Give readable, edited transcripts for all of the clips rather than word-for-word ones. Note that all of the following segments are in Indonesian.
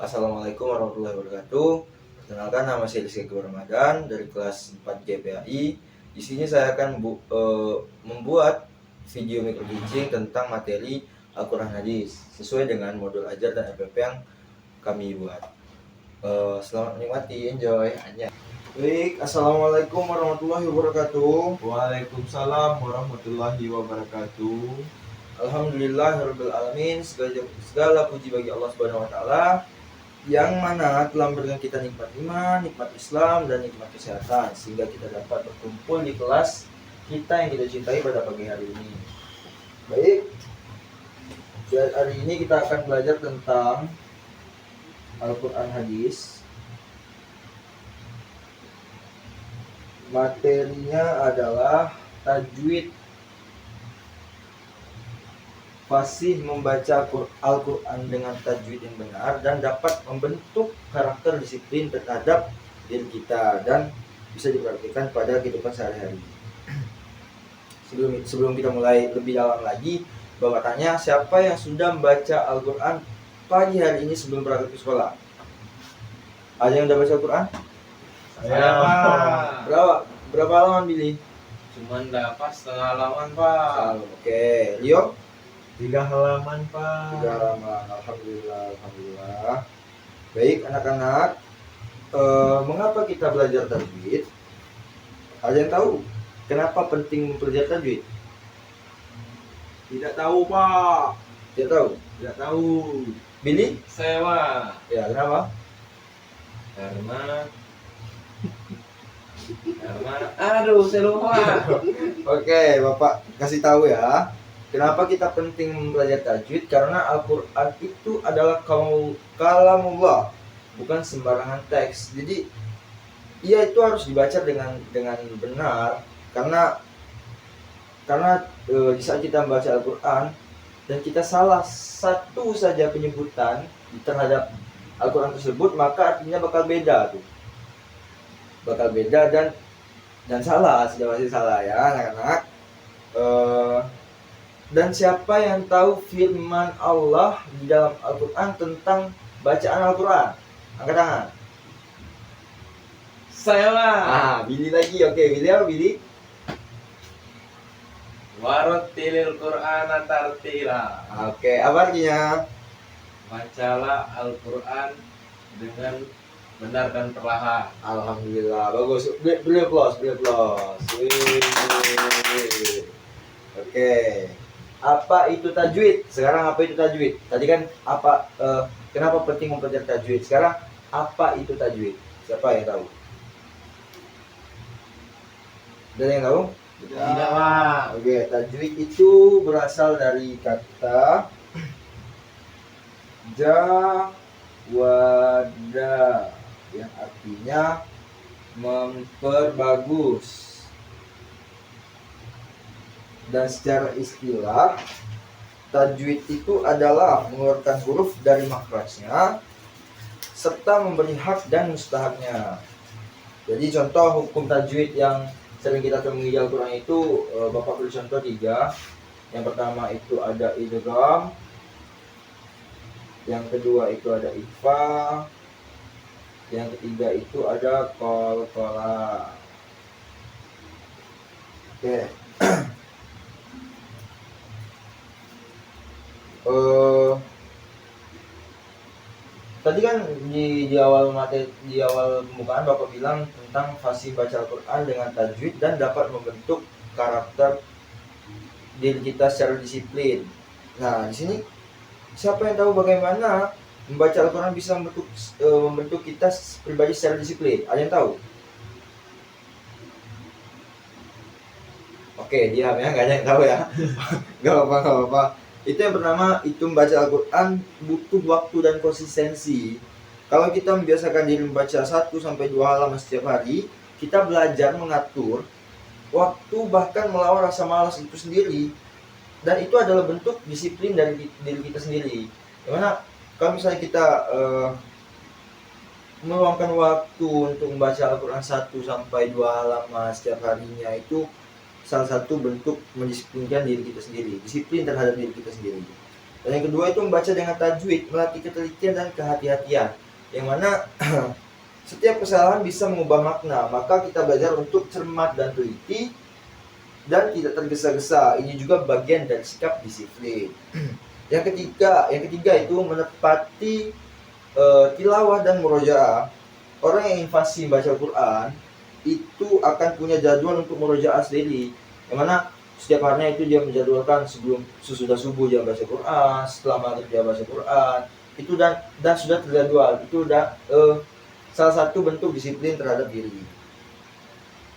Assalamualaikum warahmatullahi wabarakatuh. Perkenalkan, nama saya Rizky Ramadan dari kelas 4 GPAI. Di sini saya akan membuat video micro teaching tentang materi Al-Quran Hadis sesuai dengan modul ajar dan RPP yang kami buat. Selamat menikmati, enjoy. Baik, assalamualaikum warahmatullahi wabarakatuh. Waalaikumsalam warahmatullahi wabarakatuh. Alhamdulillahirabbil alamin. Segala puji bagi Allah Subhanahu wa taala yang mana telah memberikan kita nikmat iman, nikmat Islam, dan nikmat kesehatan sehingga kita dapat berkumpul di kelas kita yang kita cintai pada pagi hari ini. Baik, hari ini kita akan belajar tentang Al-Quran Hadis. Materinya adalah tajwid, fasih membaca Al-Quran dengan tajwid yang benar dan dapat membentuk karakter disiplin terhadap diri kita dan bisa dipraktikkan pada kehidupan sehari-hari. Sebelum kita mulai lebih dalam lagi, Bapak tanya, siapa yang sudah membaca Al-Quran pagi hari ini sebelum berangkat ke sekolah? Ada yang sudah baca Al-Quran? Saya Berapa halaman, Billy? Cuman dapat setengah halaman, Pak. Oke, Leo? 3 halaman, Pak. 3 halaman. Alhamdulillah. Baik, anak-anak, mengapa kita belajar tajwid? Ada yang tahu kenapa penting belajar tajwid? Tidak tahu, Pak. Tidak tahu. Tidak tahu. Billy? Saya, Pak. Ya, kenapa? Karena aduh, saya lupa. Oke, Bapak kasih tahu ya. Kenapa kita penting belajar tajwid? Karena Al-Quran itu adalah kalamullah, bukan sembarangan teks. Jadi, ia itu harus dibaca dengan benar. Karena di saat kita membaca Al-Quran dan kita salah satu saja penyebutan terhadap Al-Quran tersebut, maka artinya bakal beda tuh. Bakal beda dan salah, sudah pasti salah ya anak-anak. Dan siapa yang tahu firman Allah di dalam Al-Quran tentang bacaan Al-Quran? Angkat tangan. Saya, Pak. Billy lagi. Oke, Billy apa, Billy? Warattilil Qur'ana tartila. Oke, apa artinya? Bacalah Al-Quran dengan benar dan perlahan. Alhamdulillah, bagus. Beri applause. Oke. Apa itu tajwid? Sekarang apa itu tajwid? Tadi kan kenapa penting mempelajari tajwid? Sekarang apa itu tajwid? Siapa yang tahu? Ada yang tahu? Tidak, Pak. Oke, tajwid itu berasal dari kata jawada yang artinya memperbagus. Dan secara istilah, tajwid itu adalah mengeluarkan huruf dari makrajnya serta memberi hak dan mustahaknya. Jadi contoh hukum tajwid yang sering kita temui di Al-Quran itu, Bapak beri contoh 3. Yang pertama itu ada idgham, yang kedua itu ada ikhfa, yang ketiga itu ada qalqalah. Oke. Tadi kan di awal pembukaan Bapak bilang tentang fasih baca Al-Quran dengan tajwid dan dapat membentuk karakter diri kita secara disiplin. Nah, di sini siapa yang tahu bagaimana membaca Al-Quran bisa membentuk kita pribadi secara disiplin? Ada yang tahu? Oke, diam ya, nggak ada yang tahu ya. Nggak apa-apa. Itu yang pertama, itu membaca Al-Quran butuh waktu dan konsistensi. Kalau kita membiasakan diri membaca 1-2 halaman setiap hari, kita belajar mengatur waktu bahkan melawan rasa malas itu sendiri. Dan itu adalah bentuk disiplin dari diri kita sendiri. Dimana kalau misalnya kita meluangkan waktu untuk membaca Al-Quran 1-2 halaman setiap harinya, itu salah satu bentuk mendisiplinkan diri kita sendiri, disiplin terhadap diri kita sendiri. Dan yang kedua itu membaca dengan tajwid, melatih ketelitian dan kehati-hatian. Yang mana setiap kesalahan bisa mengubah makna, maka kita belajar untuk cermat dan teliti dan tidak tergesa-gesa. Ini juga bagian dari sikap disiplin. Yang ketiga itu menepati tilawah dan murojaah. Orang yang invasi baca Al-Quran itu akan punya jadwal untuk murojaah sendiri, yang mana setiap harinya itu dia menjadwalkan sebelum sesudah subuh dia baca Quran, setelah maghrib dia baca Quran. Itu dan sudah terjadwal. Itu udah salah satu bentuk disiplin terhadap diri.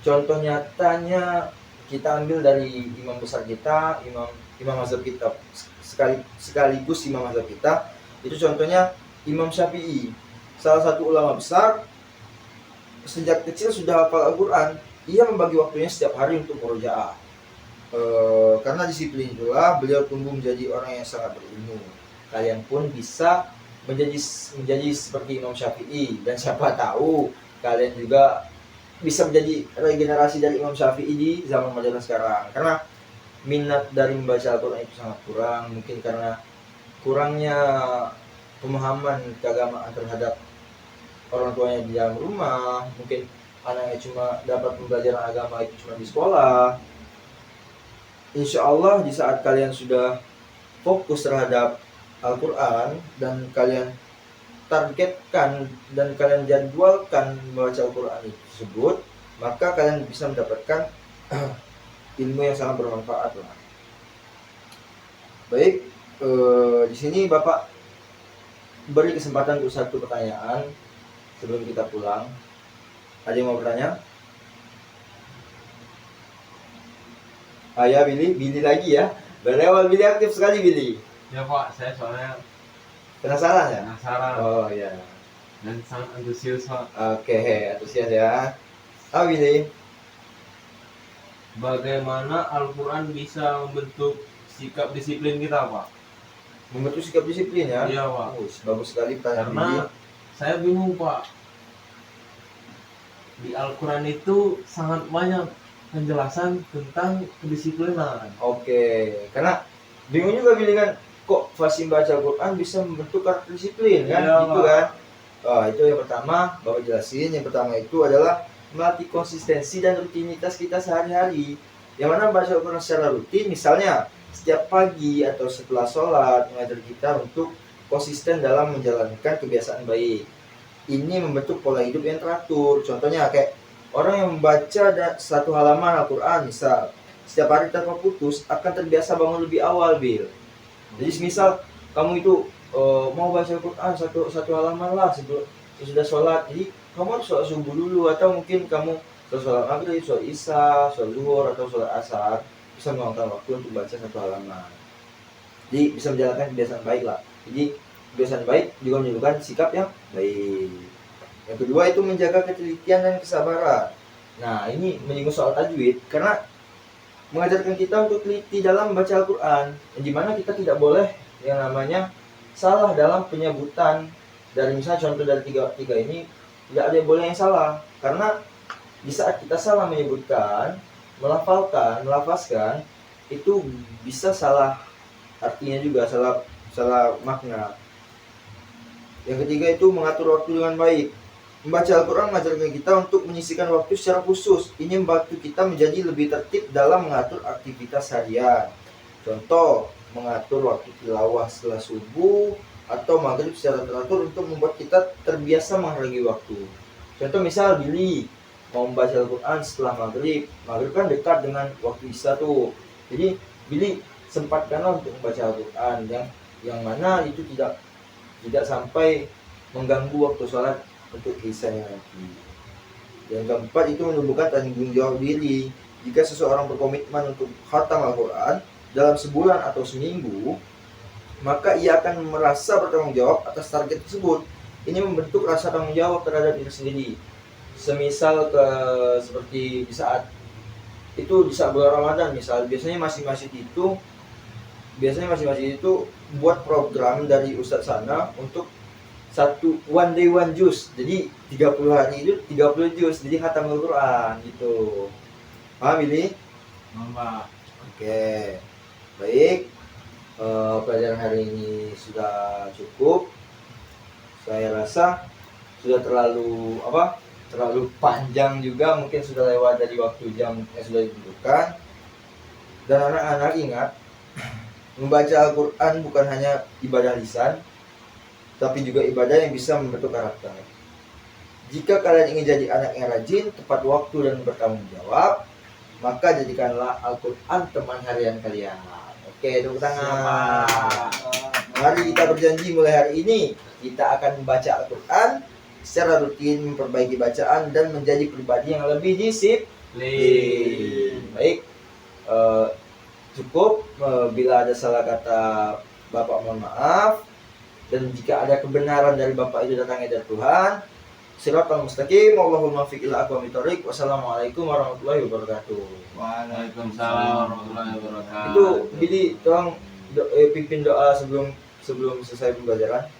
Contoh nyatanya kita ambil dari imam besar kita, imam mazhab kita sekaligus imam mazhab kita. Itu contohnya Imam Syafi'i, salah satu ulama besar. Sejak kecil sudah hafal Al-Quran. Ia membagi waktunya setiap hari untuk murojaah. Karena disiplin itulah beliau tumbuh menjadi orang yang sangat berilmu. Kalian pun bisa menjadi seperti Imam Syafi'i, dan siapa tahu kalian juga bisa menjadi regenerasi dari Imam Syafi'i di zaman modern sekarang. Karena minat dari membaca Al-Quran itu sangat kurang, mungkin karena kurangnya pemahaman keagamaan terhadap orang tuanya di dalam rumah, mungkin anaknya cuma dapat pembelajaran agama itu cuma di sekolah. Insya Allah di saat kalian sudah fokus terhadap Al-Quran dan kalian targetkan dan kalian jadwalkan membaca Al-Quran tersebut, maka kalian bisa mendapatkan ilmu yang sangat bermanfaat lah. Baik, di sini Bapak beri kesempatan untuk satu pertanyaan sebelum kita pulang. Ada yang mau bertanya? Ya Billy lagi ya. Berlewat Billy aktif sekali Billy. Ya Pak, saya soalnya Penasaran ya? penasaran Oh ya. dan sangat antusias Pak. Oke, antusias ya. Billy. Bagaimana Al-Quran bisa membentuk sikap disiplin kita Pak? Membentuk sikap disiplin ya? Iya Pak. Bagus sekali pertanyaan Karena Billy. saya bingung Pak. Di Al-Quran itu sangat banyak penjelasan tentang kedisiplinan. Oke, karena bingung juga Billy kan, kok fasih baca Al-Quran bisa membentuk karakter disiplin kan? Iya, Gitu Pak. kan? Itu yang pertama, Bapak jelasin. Yang pertama itu adalah melatih konsistensi dan rutinitas kita sehari-hari. Yang mana baca Al-Quran secara rutin, misalnya setiap pagi atau setelah sholat, mengajar kita untuk konsisten dalam menjalankan kebiasaan baik. Ini membentuk pola hidup yang teratur. Contohnya kayak orang yang membaca satu halaman Al-Quran, misal setiap hari tanpa putus, akan terbiasa bangun lebih awal, Bil. Jadi misal kamu itu mau baca Al-Quran satu halaman lah sesudah sholat. Jadi kamu harus sholat subuh dulu, atau mungkin kamu sholat maghrib, sholat isya, sholat zuhur, atau sholat asar, bisa meluangkan waktu untuk baca satu halaman. Jadi bisa menjalankan kebiasaan baik lah. Jadi kebiasaan baik juga menunjukkan sikap yang baik. Yang kedua itu menjaga ketelitian dan kesabaran. Nah, ini menyinggung soal tajwid, karena mengajarkan kita untuk teliti dalam membaca Al-Quran, yang dimana kita tidak boleh yang namanya salah dalam penyebutan. Dari misalnya contoh dari tiga ini, tidak ada yang boleh yang salah, karena di saat kita salah menyebutkan, melafazkan, itu bisa salah artinya juga, salah makna. Yang ketiga itu mengatur waktu dengan baik. Membaca Al-Quran mengajarkan kita untuk menyisihkan waktu secara khusus. Ini membantu kita menjadi lebih tertib dalam mengatur aktivitas harian. Contoh, mengatur waktu tilawah setelah subuh atau maghrib secara teratur untuk membuat kita terbiasa menghargai waktu. Contoh misal Billy mau membaca Al-Quran setelah maghrib. Maghrib kan dekat dengan waktu isya tuh. Jadi Billy sempatkanlah untuk membaca Al-Quran yang mana itu tidak sampai mengganggu waktu sholat untuk kisahnya nanti. Yang keempat itu menumbuhkan tanggung jawab diri. Jika seseorang berkomitmen untuk khatam Al-Quran dalam sebulan atau seminggu, maka ia akan merasa bertanggung jawab atas target tersebut. Ini membentuk rasa tanggung jawab terhadap diri sendiri. Semisal seperti di saat bulan Ramadan, misal biasanya masing-masing itu buat program dari Ustadz sana untuk one day one juz. Jadi 30 hari itu 30 juz. Jadi khatam Al-Quran gitu. Paham ini? Mbak. Oke. Baik. pelajaran hari ini sudah cukup. Saya rasa sudah terlalu panjang juga, mungkin sudah lewat dari waktu jam yang sudah ditentukan. Dan anak-anak ingat, membaca Al-Quran bukan hanya ibadah lisan, tapi juga ibadah yang bisa membentuk karakter. Jika kalian ingin jadi anak yang rajin, tepat waktu dan bertanggung jawab, maka jadikanlah Al-Quran teman harian kalian. Oke, tepuk tangan. Mari kita berjanji mulai hari ini kita akan membaca Al-Quran secara rutin, memperbaiki bacaan dan menjadi pribadi yang lebih disiplin. Baik, cukup. Bila ada salah kata Bapak mohon maaf, dan jika ada kebenaran dari Bapak itu datangnya dari Tuhan. Siratal mustaqim, Allahul muwaffiq ila aqwamit thoriq. Wassalamualaikum warahmatullahi wabarakatuh. Waalaikumsalam warahmatullahi wabarakatuh. Itu Billy, tolong pimpin doa sebelum selesai pembelajaran.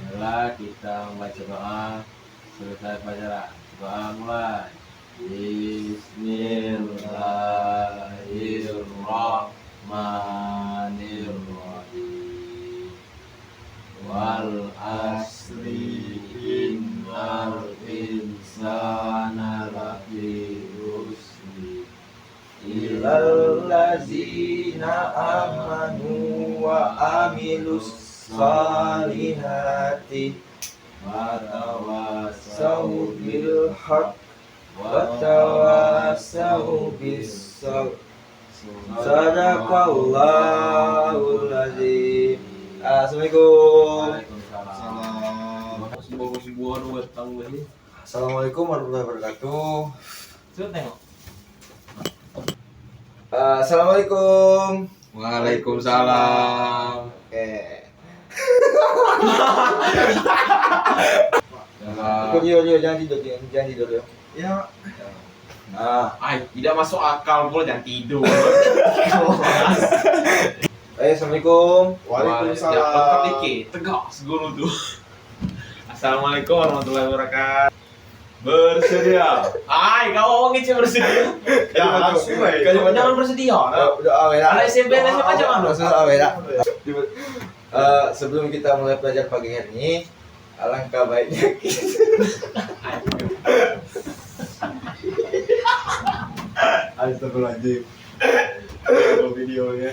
Adalah kita membaca doa selesai pelajaran. Doa mulai. Bismillahirrahmanirrahim. Wal asri innal insana lafi khusr Illal ladzina amanu wa amilus salihati wa tawassaw bil haqq wa tawassaw bis sabr. Sadaqallahul azim. Assalamualaikum. Assalamualaikum warahmatullahi wabarakatuh. Assalamualaikum. Waalaikumsalam. Oke. Jangan tidur ya. Ya, Nah, tidak masuk akal pula jangan tidur. Assalamualaikum. Tetap dikit, tegas guru tuh. Assalamualaikum warahmatullahi wabarakatuh. Bersedia. Kau ngomongin sih bersedia. Jangan bersedia. Doa wela. Anak SMP jangan. Doa wela. Sebelum kita mulai belajar pagi hari ini, alangkah baiknya Astagfirullahaladzim. Videonya.